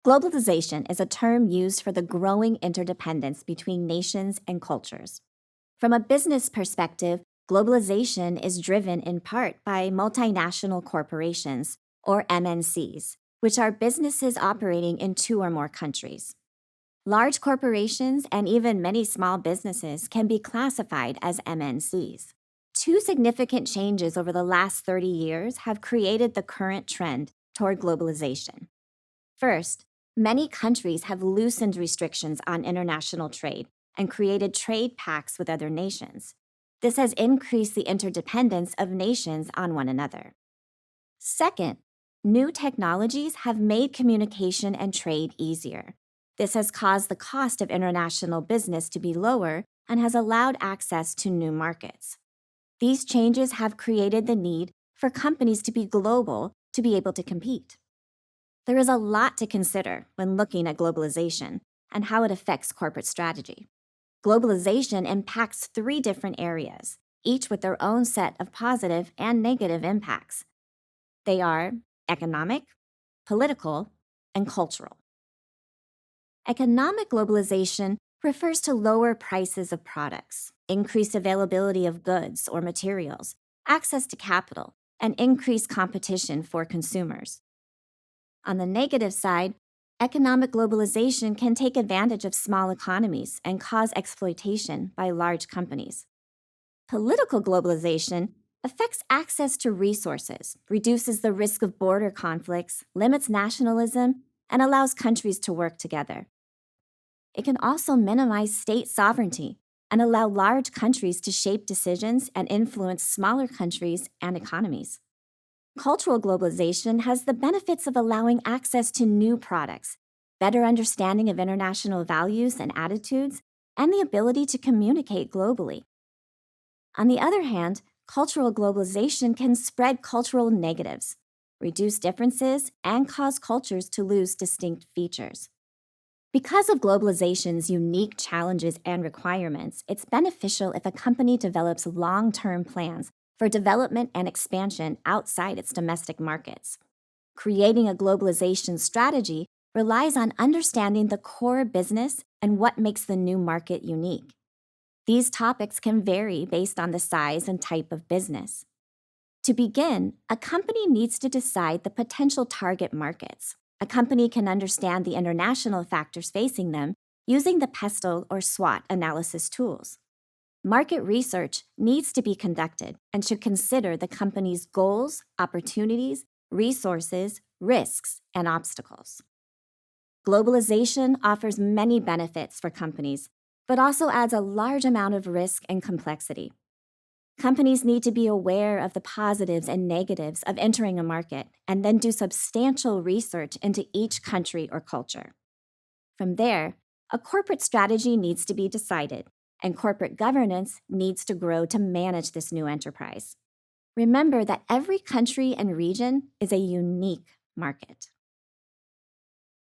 Globalization is a term used for the growing interdependence between nations and cultures. From a business perspective, globalization is driven in part by multinational corporations, or MNCs, which are businesses operating in two or more countries. Large corporations and even many small businesses can be classified as MNCs. Two significant changes over the last 30 years have created the current trend toward globalization. First, many countries have loosened restrictions on international trade and created trade pacts with other nations. This has increased the interdependence of nations on one another. Second, new technologies have made communication and trade easier. This has caused the cost of international business to be lower and has allowed access to new markets. These changes have created the need for companies to be global to be able to compete. There is a lot to consider when looking at globalization and how it affects corporate strategy. Globalization impacts three different areas, each with their own set of positive and negative impacts. They are economic, political, and cultural. Economic globalization refers to lower prices of products, increased availability of goods or materials, access to capital, and increased competition for consumers. On the negative side, economic globalization can take advantage of small economies and cause exploitation by large companies. Political globalization affects access to resources, reduces the risk of border conflicts, limits nationalism, and allows countries to work together. It can also minimize state sovereignty and allow large countries to shape decisions and influence smaller countries and economies. Cultural globalization has the benefits of allowing access to new products, better understanding of international values and attitudes, and the ability to communicate globally. On the other hand, cultural globalization can spread cultural negatives, reduce differences, and cause cultures to lose distinct features. Because of globalization's unique challenges and requirements, it's beneficial if a company develops long-term plans for development and expansion outside its domestic markets. Creating a globalization strategy relies on understanding the core business and what makes the new market unique. These topics can vary based on the size and type of business. To begin, a company needs to decide the potential target markets. A company can understand the international factors facing them using the PESTLE or SWOT analysis tools. Market research needs to be conducted and should consider the company's goals, opportunities, resources, risks, and obstacles. Globalization offers many benefits for companies, but also adds a large amount of risk and complexity. Companies need to be aware of the positives and negatives of entering a market and then do substantial research into each country or culture. From there, a corporate strategy needs to be decided, and corporate governance needs to grow to manage this new enterprise. Remember that every country and region is a unique market.